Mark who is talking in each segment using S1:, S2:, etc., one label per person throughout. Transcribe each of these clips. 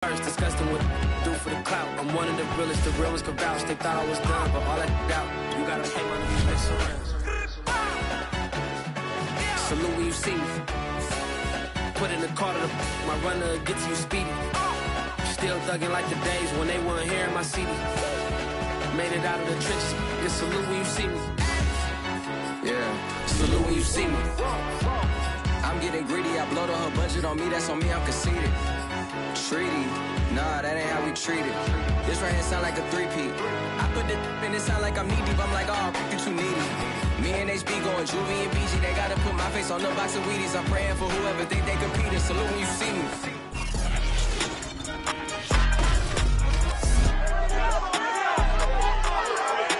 S1: Disgusting what I do for the clout. I'm one of the realest, the real ones can vouch. They thought I was done, but all that out. You gotta pay money to make surrounds. Salute when you see me. Put in the car to my runner gets you speedy. Still thugging like the days when they weren't here in my CD. Made it out of the trenches. Just salute when you see me. Yeah, salute when you see me. I'm getting greedy. I blow the whole budget on me. That's on me. I'm conceited. Treaty, nah, that ain't how we treat it. This right here sound like a three-peat. I put the in it sound like I'm knee deep. I'm like, oh, you too needy. Me and HB going Juvie and BG. They gotta put my face on the box of Wheaties. I'm praying for whoever think they competing. Salute when you see me.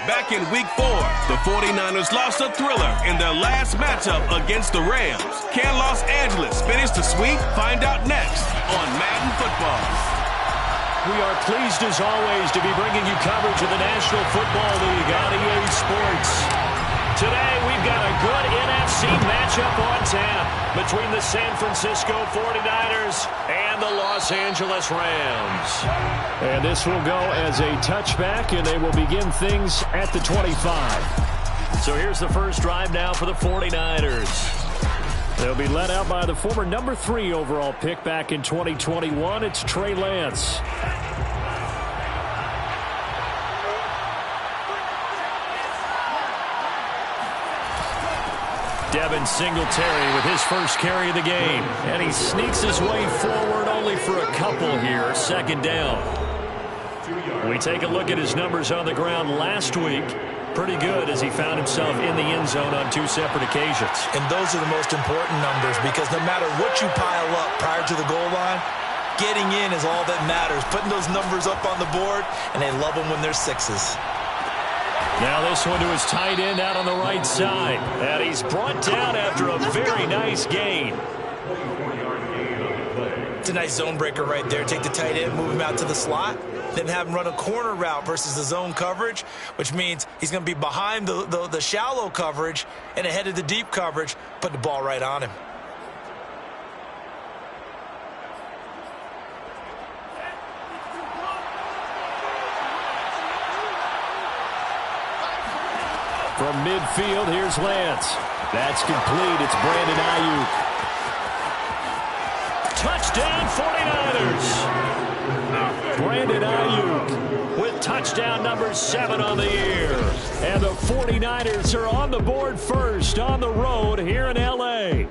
S2: Back in week 4, the 49ers lost a thriller in their last matchup against the Rams. Can Los Angeles finish the sweep? Find out next on Madden Football.
S3: We are pleased as always to be bringing you coverage of the National Football League on EA Sports. Today we've got a good NFC matchup on tap between the San Francisco 49ers and the Los Angeles Rams. And this will go as a touchback, and they will begin things at the 25. So here's the first drive now for the 49ers. They'll be led out by the former number 3 overall pick back in 2021. It's Trey Lance. Devin Singletary with his first carry of the game. And he sneaks his way forward only for a couple here. Second down. We take a look at his numbers on the ground last week. Pretty good as he found himself in the end zone on 2 separate occasions.
S4: And those are the most important numbers because no matter what you pile up prior to the goal line, getting in is all that matters. Putting those numbers up on the board, and they love them when they're 6s.
S3: Now this one to his tight end out on the right side. And he's brought down after a very nice gain.
S4: It's a nice zone breaker right there. Take the tight end, move him out to the slot, then have him run a corner route versus the zone coverage, which means he's going to be behind the shallow coverage and ahead of the deep coverage, put the ball right on him.
S3: From midfield, here's Lance. That's complete. It's Brandon Ayuk. Touchdown 49ers. Brandon Ayuk with touchdown number 7 on the year. And the 49ers are on the board first on the road here in L.A.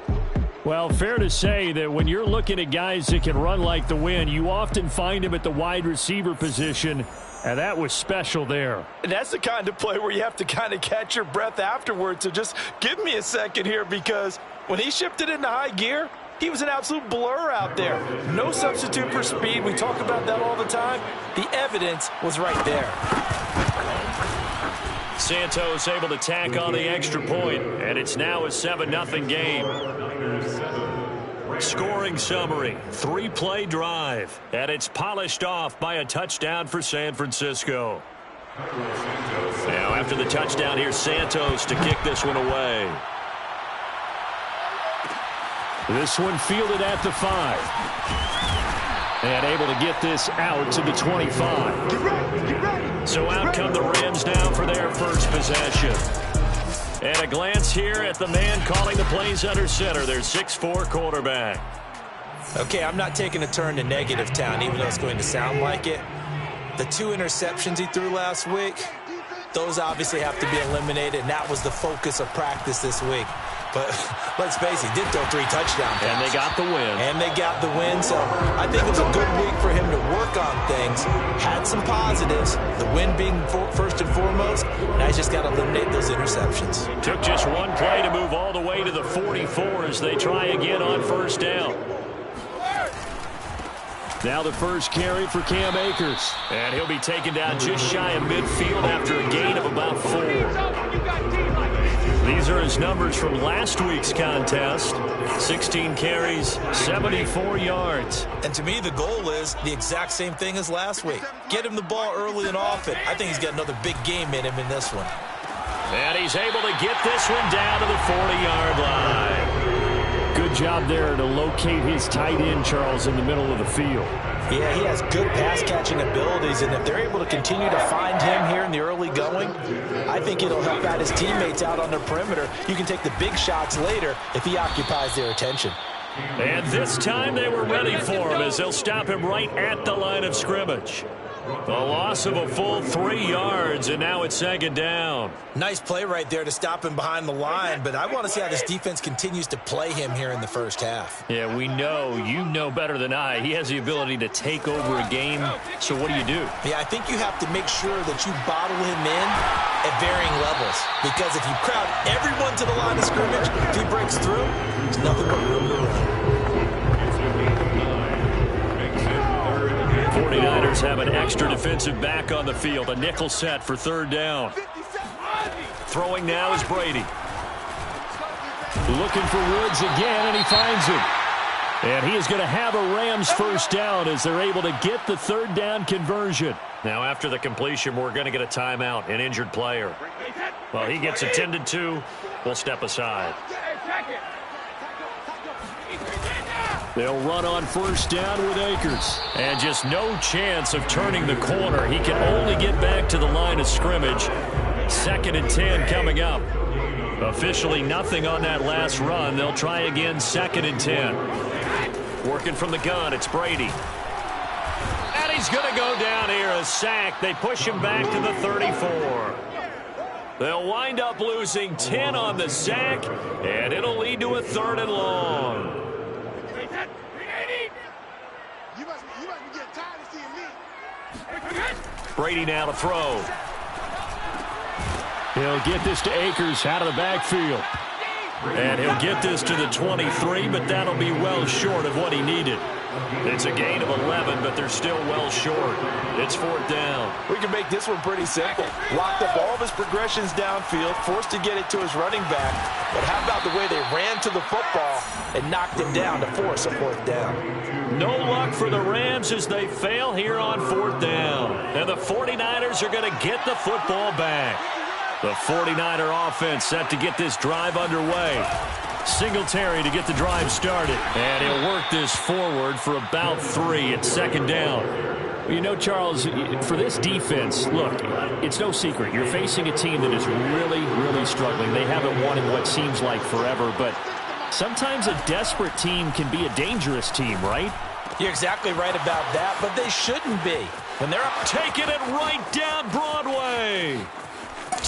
S3: Well, fair to say that when you're looking at guys that can run like the wind, you often find them at the wide receiver position. And that was special there.
S4: And that's the kind of play where you have to kind of catch your breath afterwards. So just give me a second here because when he shifted into high gear, he was an absolute blur out there. No substitute for speed. We talk about that all the time. The evidence was right there.
S3: Santos able to tack on the extra point, and it's now a 7-0 game. Scoring summary, 3-play drive, and it's polished off by a touchdown for San Francisco. Now after the touchdown, here's Santos to kick this one away. This one fielded at the 5. And able to get this out to the 25. So out come the Rams now for their first possession. And a glance here at the man calling the plays under center, their 6'4" quarterback.
S4: Okay, I'm not taking a turn to negative town, even though it's going to sound like it. The 2 interceptions he threw last week, those obviously have to be eliminated, and that was the focus of practice this week. But let's face it, he did throw 3 touchdown passes.
S3: And they got the win.
S4: And they got the win, so I think it was a good week for him to work on things. Had some positives, the win being first and foremost. Now he's just got to eliminate those interceptions.
S3: Took just one play to move all the way to the 44 as they try again on first down. Now the first carry for Cam Akers. And he'll be taken down just shy of midfield after a gain of about 4. These are his numbers from last week's contest. 16 carries, 74 yards.
S4: And to me, the goal is the exact same thing as last week. Get him the ball early and often. I think he's got another big game in him in this one.
S3: And he's able to get this one down to the 40-yard line. Good job there to locate his tight end, Charles, in the middle of the field.
S4: Yeah, he has good pass-catching abilities, and if they're able to continue to find him here in the early going, I think it'll help out his teammates out on the perimeter. You can take the big shots later if he occupies their attention.
S3: And this time they were ready for him as they'll stop him right at the line of scrimmage. The loss of a full 3 yards, and now it's second down.
S4: Nice play right there to stop him behind the line, but I want to see how this defense continues to play him here in the first half.
S3: Yeah, we know, you know better than I, he has the ability to take over a game, so what do you do?
S4: Yeah, I think you have to make sure that you bottle him in at varying levels, because if you crowd everyone to the line of scrimmage, if he breaks through, there's nothing but room to run.
S3: 49ers have an extra defensive back on the field. A nickel set for third down. Throwing now is Brady. Looking for Woods again, and he finds him. And he is going to have a Rams first down as they're able to get the third down conversion. Now after the completion, we're going to get a timeout, an injured player. Well, he gets attended to. We'll step aside. They'll run on first down with Akers. And just no chance of turning the corner. He can only get back to the line of scrimmage. 2nd and 10 coming up. Officially nothing on that last run. They'll try again 2nd and 10. Working from the gun, it's Brady. And he's going to go down here, a sack. They push him back to the 34. They'll wind up losing 10 on the sack, and it'll lead to a 3rd and long. Brady now to throw. He'll get this to Akers out of the backfield. And he'll get this to the 23, but that'll be well short of what he needed. It's a gain of 11, but they're still well short. It's 4th down.
S4: We can make this one pretty simple. Locked up all of his progressions downfield, forced to get it to his running back. But how about the way they ran to the football and knocked him down to force a 4th down?
S3: No luck for the Rams as they fail here on 4th down. And the 49ers are going to get the football back. The 49er offense set to get this drive underway. Singletary to get the drive started. And he'll work this forward for about 3 at 2nd down. You know, Charles, for this defense, look, it's no secret. You're facing a team that is really, really struggling. They haven't won in what seems like forever, but sometimes a desperate team can be a dangerous team, right?
S4: You're exactly right about that, but they shouldn't be. When they're up,
S3: taking it right down Broadway.